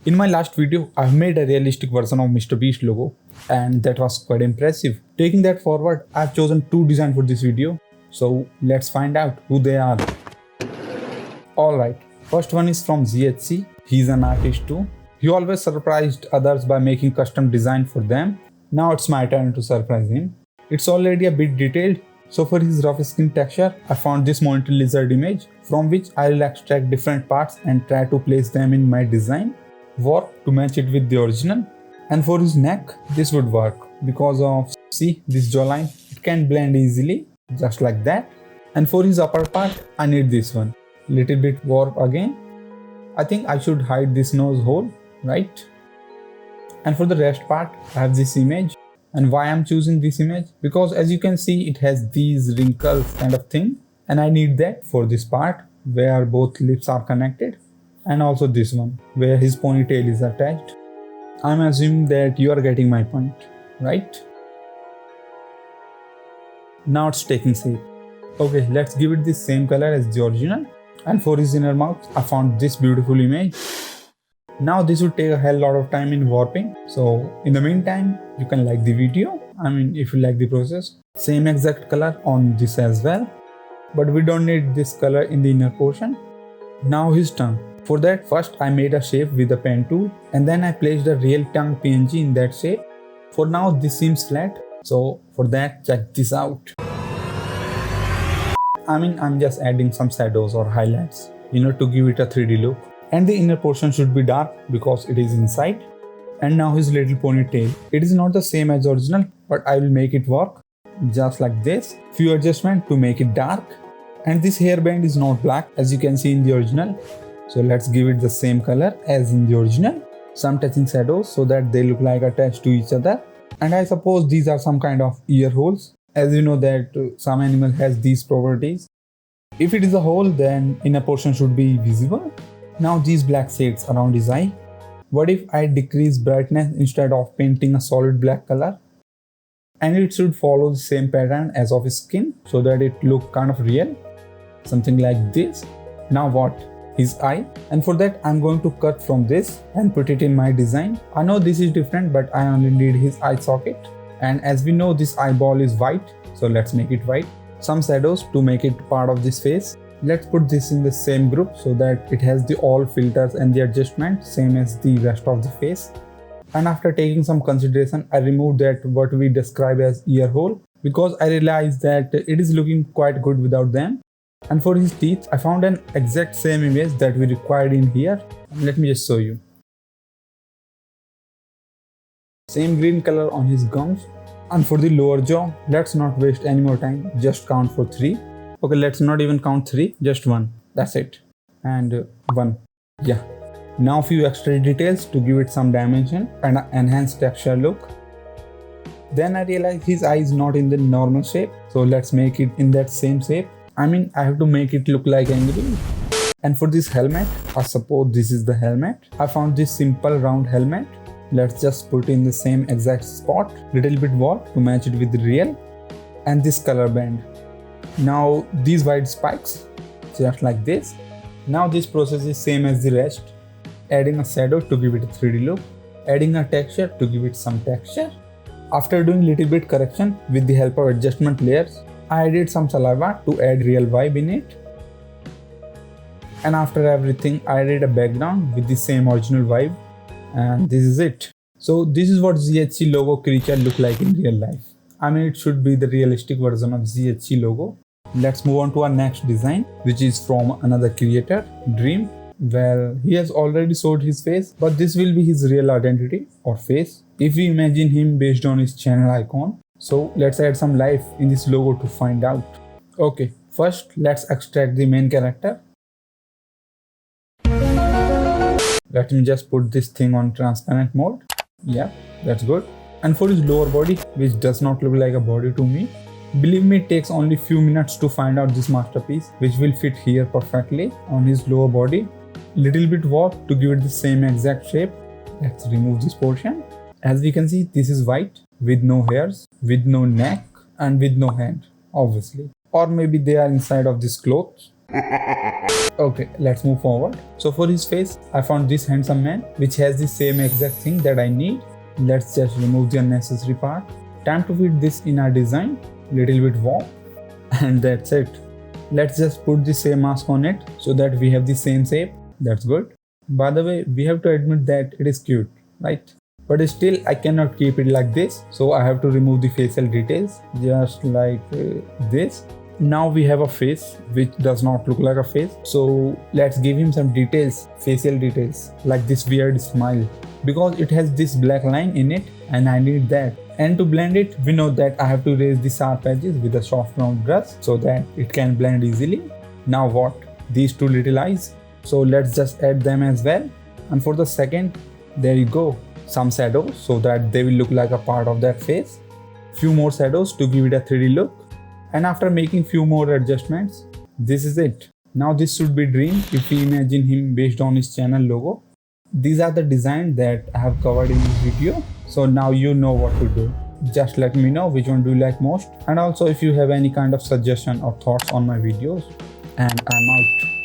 In my last video, I've made a realistic version of Mr. Beast logo and that was quite impressive. Taking that forward, I've chosen two designs for this video. So let's find out who they are. Alright, first one is from ZHC. He's an artist too. He always surprised others by making custom design for them. Now it's my turn to surprise him. It's already a bit detailed. So for his rough skin texture, I found this monitor lizard image from which I'll extract different parts and try to place them in my design. Warp to match it with the original. And for his neck, this would work because of, see this jawline, it can blend easily, just like that. And for his upper part, I need this one, little bit warp again. I think I should hide this nose hole, right? And for the rest part, I have this image. And why I'm choosing this image? Because as you can see, it has these wrinkles kind of thing. And I need that for this part where both lips are connected. And also this one where his ponytail is attached. I'm assuming that you are getting my point, right? Now it's taking shape. Okay, let's give it the same color as the original. And for his inner mouth, I found this beautiful image. Now this would take a hell lot of time in warping. So in the meantime, you can like the video. If you like the process. Same exact color on this as well. But we don't need this color in the inner portion. Now his tongue. For that, first I made a shape with a pen tool and then I placed a real tongue PNG in that shape. For now this seems flat, so for that check this out. I'm just adding some shadows or highlights, to give it a 3D look. And the inner portion should be dark because it is inside. And now his little ponytail. It is not the same as original, but I will make it work. Just like this. Few adjustments to make it dark. And this hairband is not black as you can see in the original. So let's give it the same color as in the original. Some touching shadows so that they look like attached to each other. And I suppose these are some kind of ear holes. As you know that some animal has these properties. If it is a hole, then inner portion should be visible. Now these black shades around his eye. What if I decrease brightness instead of painting a solid black color? And it should follow the same pattern as of his skin so that it look kind of real. Something like this. Now what? His eye, and for that I'm going to cut from this and put it in my design. I know this is different, but I only need his eye socket, and as we know this eyeball is white, so let's make it white. Some shadows to make it part of this face. Let's put this in the same group so that it has the all filters and the adjustment same as the rest of the face. And after taking some consideration, I removed that what we describe as ear hole because I realized that it is looking quite good without them. And for his teeth, I found an exact same image that we required in here. Let me just show you. Same green color on his gums. And for the lower jaw, let's not waste any more time. Just count for 3. Okay, let's not even count 3, just 1. That's it. And 1. Yeah. Now few extra details to give it some dimension and an enhanced texture look. Then I realized his eye is not in the normal shape. So let's make it in that same shape. I have to make it look like angry. And for this helmet, I suppose this is the helmet. I found this simple round helmet. Let's just put in the same exact spot, little bit warp to match it with the real. And this color band. Now these white spikes, just like this. Now this process is same as the rest. Adding a shadow to give it a 3D look. Adding a texture to give it some texture. After doing little bit correction with the help of adjustment layers, I added some saliva to add real vibe in it. And after everything, I added a background with the same original vibe. And this is it. So this is what ZHC logo creature look like in real life. It should be the realistic version of ZHC logo. Let's move on to our next design, which is from another creator, Dream. Well, he has already showed his face, but this will be his real identity or face if we imagine him based on his channel icon. So let's add some life in this logo to find out. Okay, first let's extract the main character. Let me just put this thing on transparent mode. Yeah, that's good. And for his lower body, which does not look like a body to me, believe me, it takes only few minutes to find out this masterpiece, which will fit here perfectly on his lower body. Little bit warp to give it the same exact shape. Let's remove this portion. As we can see, this is white with no hairs, with no neck and with no head, obviously. Or maybe they are inside of this cloth. Okay, let's move forward. So for his face, I found this handsome man which has the same exact thing that I need. Let's just remove the unnecessary part. Time to fit this in our design, little bit warm, and that's it. Let's just put the same mask on it so that we have the same shape. That's good. By the way, we have to admit that it is cute, right? But still I cannot keep it like this, so I have to remove the facial details just like this. Now we have a face which does not look like a face, so let's give him some details, facial details, like this weird smile, because it has this black line in it and I need that. And to blend it, we know that I have to raise the sharp edges with a soft round brush so that it can blend easily. Now what? These two little eyes, so let's just add them as well. And for the second, there you go, some shadows so that they will look like a part of that face. Few more shadows to give it a 3D look. And after making few more adjustments, this is it. Now this should be Dream if we imagine him based on his channel logo. These are the designs that I have covered in this video. So now you know what to do. Just let me know which one do you like most. And also if you have any kind of suggestion or thoughts on my videos. And I'm out.